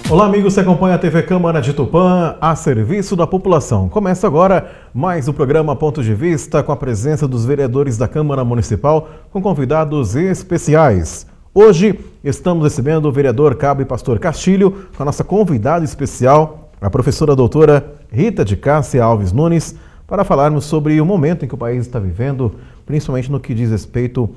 Olá amigos, você acompanha a TV Câmara de Tupã, a serviço da população. Começa agora mais o programa Ponto de Vista, com a presença dos vereadores da Câmara Municipal, com convidados especiais. Hoje estamos recebendo o vereador Cabo e Pastor Castilho, com a nossa convidada especial, a professora doutora Rita de Cássia Alves Nunes, para falarmos sobre o momento em que o país está vivendo, principalmente no que diz respeito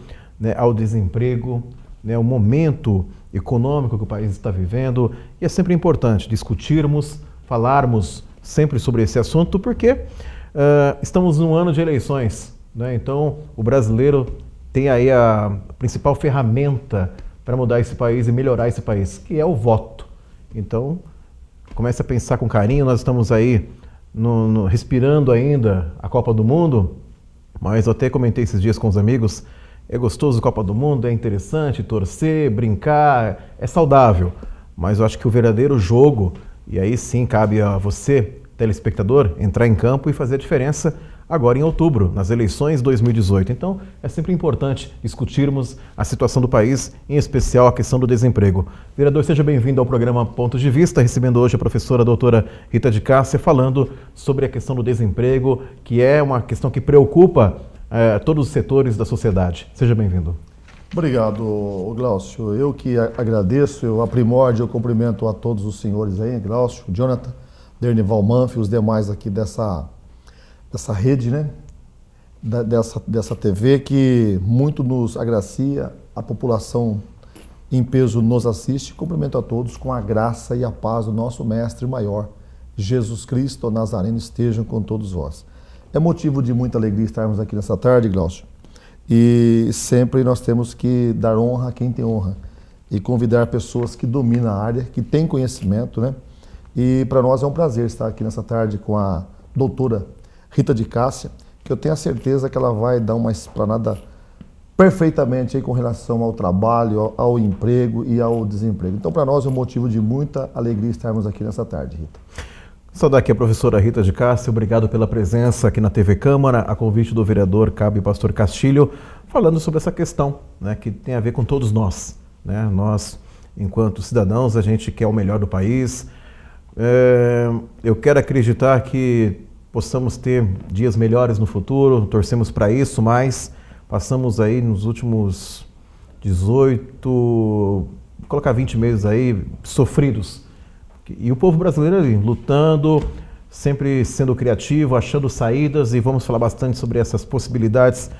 ao desemprego, o momento econômico que o país está vivendo. E é sempre importante discutirmos, falarmos sempre sobre esse assunto, porque estamos num ano de eleições, Então o brasileiro tem aí a principal ferramenta para mudar esse país e melhorar esse país, que é o voto. Então comece a pensar com carinho. Nós estamos aí respirando ainda a Copa do Mundo, mas eu até comentei esses dias com os amigos. É gostoso a Copa do Mundo, é interessante torcer, brincar, é saudável. Mas eu acho que o verdadeiro jogo, e aí sim cabe a você, telespectador, entrar em campo e fazer a diferença agora em outubro, nas eleições 2018. Então é sempre importante discutirmos a situação do país, em especial a questão do desemprego. Vereador, seja bem-vindo ao programa Ponto de Vista, recebendo hoje a professora doutora Rita de Cássia, falando sobre a questão do desemprego, que é uma questão que preocupa todos os setores da sociedade. Seja bem-vindo. Obrigado, Glaucio. Eu que agradeço, eu aprimordo, eu cumprimento a todos os senhores aí, Glaucio, Jonathan, Dernival Manfi, os demais aqui dessa rede, dessa TV que muito nos agracia, a população em peso nos assiste. Cumprimento a todos com a graça e a paz do nosso Mestre maior, Jesus Cristo Nazareno, estejam com todos vós. É motivo de muita alegria estarmos aqui nessa tarde, Glaucio, e sempre nós temos que dar honra a quem tem honra e convidar pessoas que dominam a área, que têm conhecimento, E para nós é um prazer estar aqui nessa tarde com a doutora Rita de Cássia, que eu tenho a certeza que ela vai dar uma explanada perfeitamente aí com relação ao trabalho, ao emprego e ao desemprego. Então para nós é um motivo de muita alegria estarmos aqui nessa tarde, Rita. Saudar aqui a professora Rita de Cássia, obrigado pela presença aqui na TV Câmara, a convite do vereador Cabo e Pastor Castilho, falando sobre essa questão, que tem a ver com todos nós, Nós, enquanto cidadãos, a gente quer o melhor do país. Eu quero acreditar que possamos ter dias melhores no futuro, torcemos para isso, mas passamos aí nos últimos 18, vou colocar 20 meses aí, sofridos. E o povo brasileiro ali, lutando, sempre sendo criativo, achando saídas, e vamos falar bastante sobre essas possibilidades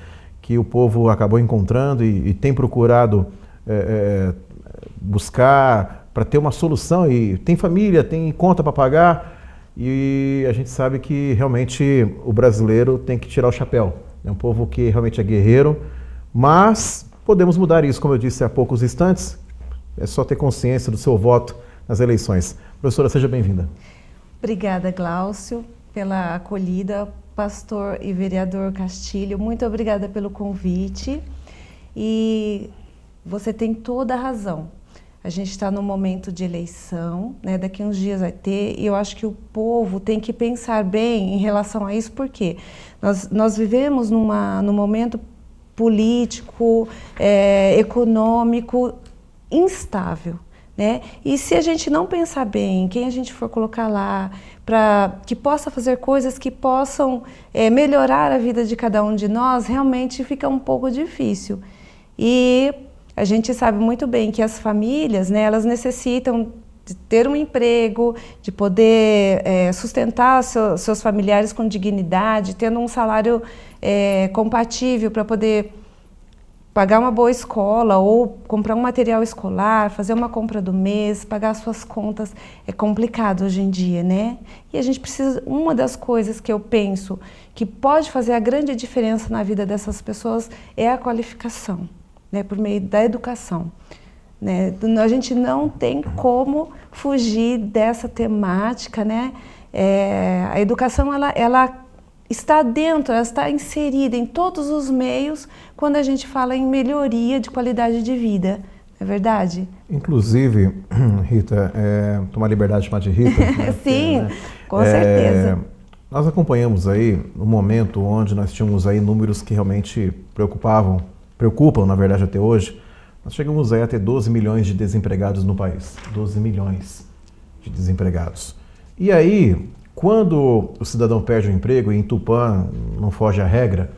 que o povo acabou encontrando e tem procurado buscar para ter uma solução. E tem família, tem conta para pagar, e a gente sabe que realmente o brasileiro tem que tirar o chapéu. É um povo que realmente é guerreiro, mas podemos mudar isso, como eu disse há poucos instantes. É só ter consciência do seu voto nas eleições. Professora, seja bem-vinda. Obrigada, Glaucio, pela acolhida. Pastor e vereador Castilho, muito obrigada pelo convite. E você tem toda a razão. A gente está num momento de eleição, Daqui uns dias vai ter, e eu acho que o povo tem que pensar bem em relação a isso, porque nós vivemos num momento político, econômico instável. E se a gente não pensar bem quem a gente for colocar lá, para que possa fazer coisas que possam melhorar a vida de cada um de nós, realmente fica um pouco difícil. E a gente sabe muito bem que as famílias, elas necessitam de ter um emprego, de poder sustentar seus familiares com dignidade, tendo um salário compatível para poder pagar uma boa escola ou comprar um material escolar, fazer uma compra do mês, pagar suas contas. É complicado hoje em dia, E a gente precisa, uma das coisas que eu penso que pode fazer a grande diferença na vida dessas pessoas é a qualificação, por meio da educação. A gente não tem como fugir dessa temática, A educação, ela está dentro, ela está inserida em todos os meios quando a gente fala em melhoria de qualidade de vida. É verdade? Inclusive, Rita, tomar liberdade de chamar de Rita. Sim, com certeza. Nós acompanhamos aí um momento onde nós tínhamos aí números que realmente preocupam, na verdade, até hoje. Nós chegamos aí a ter 12 milhões de desempregados no país. 12 milhões. de desempregados. E aí, quando o cidadão perde o emprego, e em Tupã não foge à regra,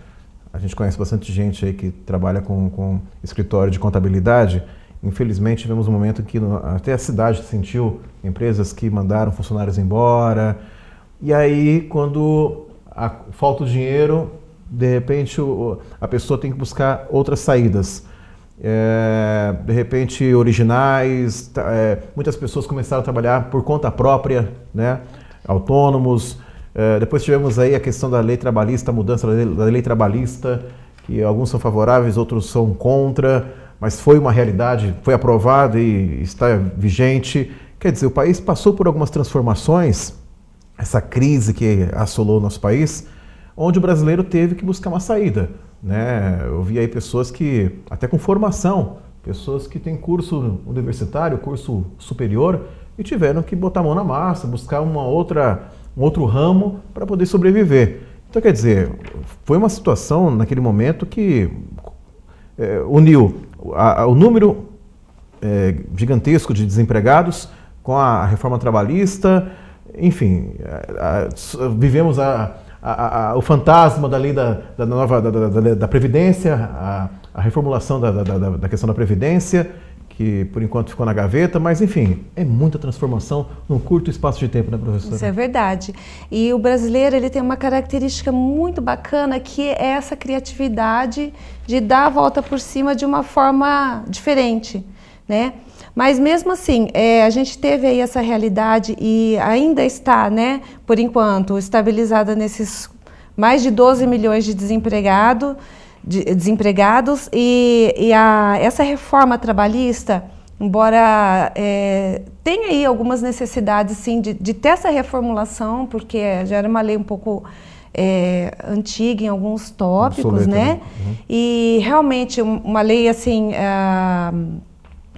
a gente conhece bastante gente aí que trabalha com escritório de contabilidade. Infelizmente, tivemos um momento em que até a cidade sentiu empresas que mandaram funcionários embora. E aí, quando falta o dinheiro, de repente a pessoa tem que buscar outras saídas. De repente, originais. Muitas pessoas começaram a trabalhar por conta própria, né? Autônomos. Depois tivemos aí a questão da lei trabalhista, a mudança da lei trabalhista, que alguns são favoráveis, outros são contra, mas foi uma realidade, foi aprovado e está vigente. Quer dizer, o país passou por algumas transformações, essa crise que assolou o nosso país, onde o brasileiro teve que buscar uma saída, né? Eu vi aí pessoas que, até com formação, pessoas que têm curso universitário, curso superior, e tiveram que botar a mão na massa, buscar um outro ramo para poder sobreviver. Então, quer dizer, foi uma situação naquele momento que uniu o número gigantesco de desempregados com a reforma trabalhista, enfim, vivemos o fantasma da lei da Previdência, a reformulação da questão da Previdência, que por enquanto ficou na gaveta, mas enfim, é muita transformação num curto espaço de tempo, né, professora? Isso é verdade. E o brasileiro, ele tem uma característica muito bacana, que é essa criatividade de dar a volta por cima de uma forma diferente, né? Mas mesmo assim, a gente teve aí essa realidade e ainda está, né, por enquanto, estabilizada nesses mais de 12 milhões de desempregados, e essa reforma trabalhista, embora tenha aí algumas necessidades sim, de ter essa reformulação, porque já era uma lei um pouco antiga em alguns tópicos, obsoleta, né? Uhum. E realmente uma lei assim,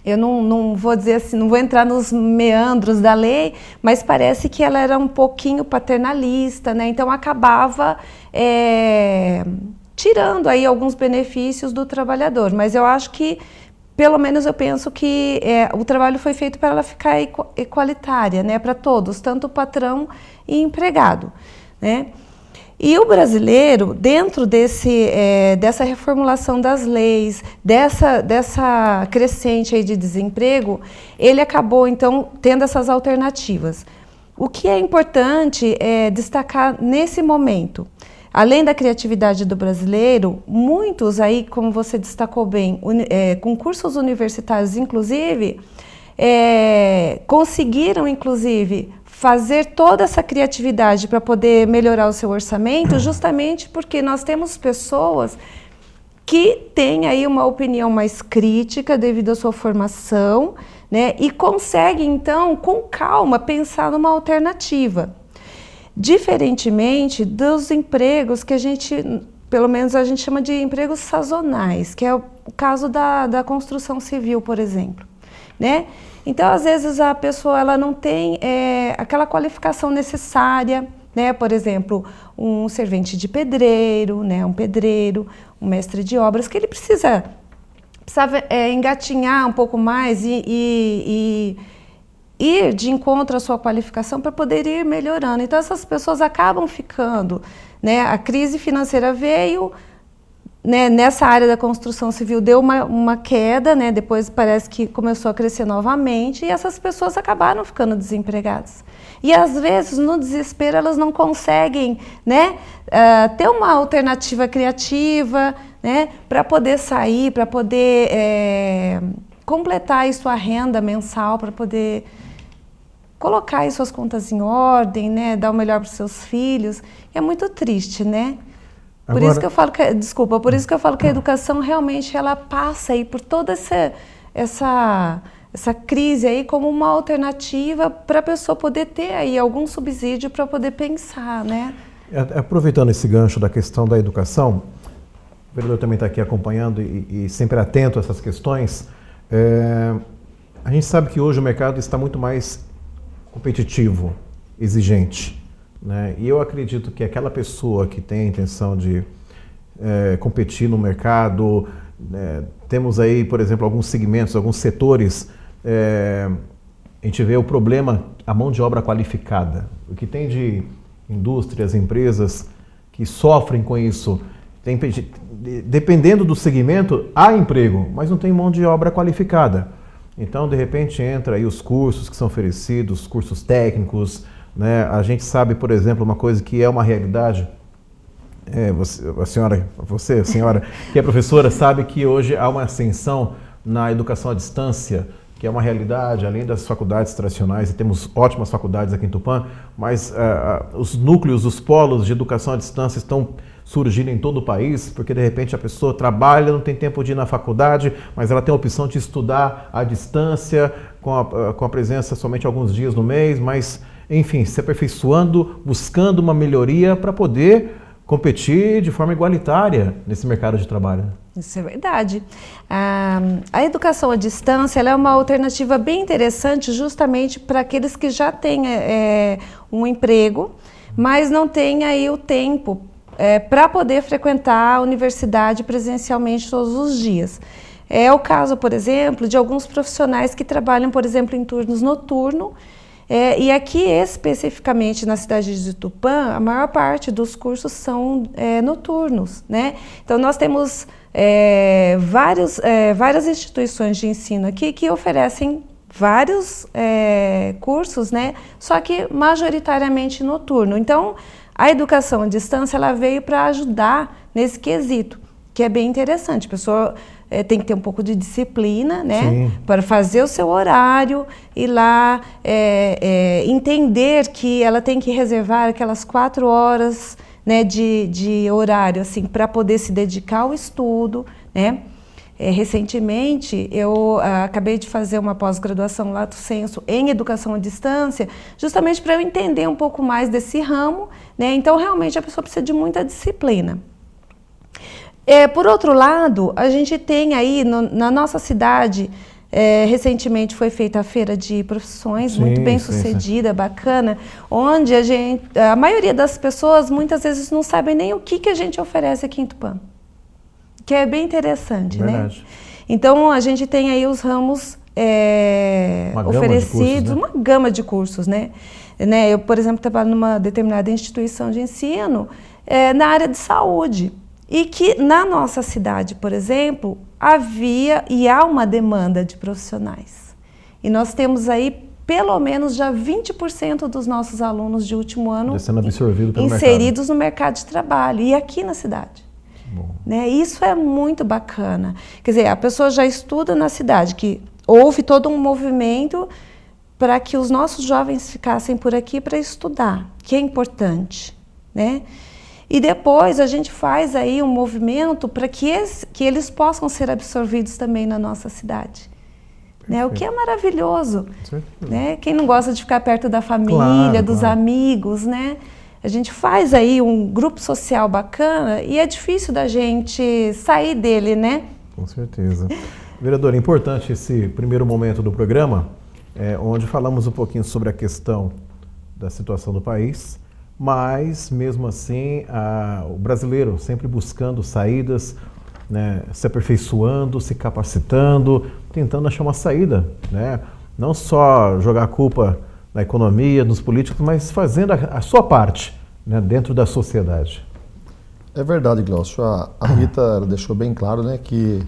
eu não vou dizer assim, não vou entrar nos meandros da lei, mas parece que ela era um pouquinho paternalista, né? Então acabava tirando aí alguns benefícios do trabalhador, mas eu acho que, pelo menos eu penso que o trabalho foi feito para ela ficar igualitária, né, para todos, tanto o patrão e empregado, né? E o brasileiro, dentro dessa reformulação das leis, dessa crescente aí de desemprego, ele acabou então tendo essas alternativas. O que é importante destacar nesse momento? Além da criatividade do brasileiro, muitos aí, como você destacou bem, com cursos universitários, inclusive, conseguiram, inclusive, fazer toda essa criatividade para poder melhorar o seu orçamento, justamente porque nós temos pessoas que têm aí uma opinião mais crítica devido à sua formação, né, e conseguem, então, com calma, pensar numa alternativa. Diferentemente dos empregos que a gente, pelo menos a gente chama de empregos sazonais, que é o caso da construção civil, por exemplo, né? Então, às vezes, a pessoa ela não tem aquela qualificação necessária, né? Por exemplo, um servente de pedreiro, né? Um pedreiro, um mestre de obras, que ele precisa engatinhar um pouco mais e ir de encontro à sua qualificação para poder ir melhorando. Então, essas pessoas acabam ficando, né? A crise financeira veio, né? Nessa área da construção civil deu uma queda, né? Depois parece que começou a crescer novamente e essas pessoas acabaram ficando desempregadas. E às vezes, no desespero, elas não conseguem, né, ter uma alternativa criativa, né, para poder sair, para poder completar aí sua renda mensal, para poder colocar aí suas contas em ordem, né, dar o melhor para os seus filhos. E é muito triste, né? Por isso que eu falo por isso que eu falo que a educação realmente ela passa aí por toda essa crise aí como uma alternativa para a pessoa poder ter aí algum subsídio para poder pensar, né? Aproveitando esse gancho da questão da educação, o vereador também está aqui acompanhando e sempre atento a essas questões. A gente sabe que hoje o mercado está muito mais competitivo, exigente, né? E eu acredito que aquela pessoa que tem a intenção de competir no mercado, temos aí, por exemplo, alguns segmentos, alguns setores a gente vê o problema, a mão de obra qualificada. O que tem de indústrias, empresas que sofrem com isso, dependendo do segmento, há emprego, mas não tem mão de obra qualificada. Então, de repente, entra aí os cursos que são oferecidos, cursos técnicos, né? A gente sabe, por exemplo, uma coisa que é uma realidade, você, senhora, que é professora, sabe que hoje há uma ascensão na educação à distância, que é uma realidade, além das faculdades tradicionais, e temos ótimas faculdades aqui em Tupã, mas os núcleos, os polos de educação à distância estão surgindo em todo o país, porque de repente a pessoa trabalha, não tem tempo de ir na faculdade, mas ela tem a opção de estudar à distância, com a presença somente alguns dias no mês, mas, enfim, se aperfeiçoando, buscando uma melhoria para poder competir de forma igualitária nesse mercado de trabalho. Isso é verdade. A educação à distância ela é uma alternativa bem interessante justamente para aqueles que já têm um emprego, mas não têm aí o tempo para poder frequentar a universidade presencialmente todos os dias. É o caso, por exemplo, de alguns profissionais que trabalham, por exemplo, em turnos noturnos. E aqui, especificamente na cidade de Tupã, a maior parte dos cursos são noturnos, né? Então, nós temos várias instituições de ensino aqui que oferecem vários cursos, né? Só que majoritariamente noturno. Então, a educação à distância ela veio para ajudar nesse quesito, que é bem interessante. A pessoa tem que ter um pouco de disciplina, né, para fazer o seu horário, ir lá, entender que ela tem que reservar aquelas 4 horas, né, de horário, assim, para poder se dedicar ao estudo, né. Recentemente, eu acabei de fazer uma pós-graduação lato sensu em educação à distância, justamente para eu entender um pouco mais desse ramo, né. Então, realmente, a pessoa precisa de muita disciplina. Por outro lado, a gente tem aí na nossa cidade, recentemente foi feita a feira de profissões, muito bem sucedida, bacana, onde a maioria das pessoas muitas vezes não sabem nem o que a gente oferece aqui em Tupã, que é bem interessante, verdade, né? Então a gente tem aí os ramos oferecidos, uma gama de cursos, né? Eu, por exemplo, trabalho numa determinada instituição de ensino na área de saúde. E que na nossa cidade, por exemplo, havia e há uma demanda de profissionais. E nós temos aí pelo menos já 20% dos nossos alunos de último ano sendo absorvido pelo inseridos no mercado de trabalho e aqui na cidade. Né? Isso é muito bacana. Quer dizer, a pessoa já estuda na cidade, que houve todo um movimento para que os nossos jovens ficassem por aqui para estudar, que é importante, né? E depois a gente faz aí um movimento para que eles possam ser absorvidos também na nossa cidade. Né? O que é maravilhoso. Né? Quem não gosta de ficar perto da família, dos amigos, né? A gente faz aí um grupo social bacana e é difícil da gente sair dele, né? Com certeza. Vereador, é importante esse primeiro momento do programa, onde falamos um pouquinho sobre a questão da situação do país, mas, mesmo assim, o brasileiro sempre buscando saídas, né, se aperfeiçoando, se capacitando, tentando achar uma saída, né? Não só jogar a culpa na economia, nos políticos, mas fazendo a sua parte, né, dentro da sociedade. É verdade, Glaucio. A Rita deixou bem claro, né, que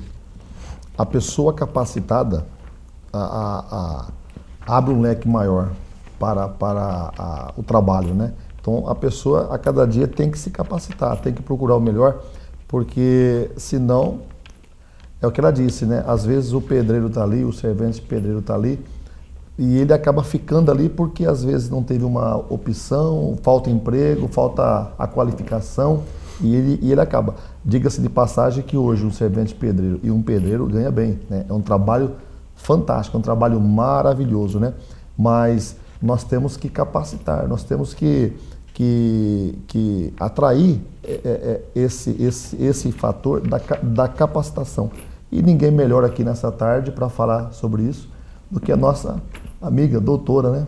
a pessoa capacitada abre um leque maior para o trabalho, né? Então, a pessoa, a cada dia, tem que se capacitar, tem que procurar o melhor, porque, senão, é o que ela disse, né? Às vezes o pedreiro está ali, o servente pedreiro está ali, e ele acaba ficando ali porque, às vezes, não teve uma opção, falta emprego, falta a qualificação, e ele acaba. Diga-se de passagem que hoje um servente pedreiro e um pedreiro ganha bem, né? É um trabalho fantástico, é um trabalho maravilhoso, né? Mas nós temos que capacitar, nós temos que atrair esse fator da capacitação. E ninguém melhor aqui nessa tarde para falar sobre isso do que a nossa amiga, doutora, né?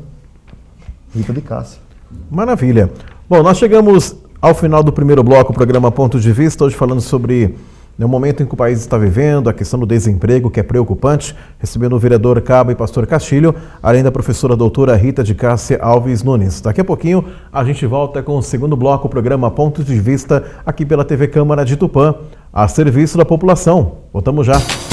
Rita de Cássia. Maravilha. Bom, nós chegamos ao final do primeiro bloco, o programa Ponto de Vista, hoje falando sobre No momento em que o país está vivendo, a questão do desemprego, que é preocupante, recebendo o vereador Cabo e pastor Castilho, além da professora doutora Rita de Cássia Alves Nunes. Daqui a pouquinho a gente volta com o segundo bloco, o programa Pontos de Vista, aqui pela TV Câmara de Tupã, a serviço da população. Voltamos já.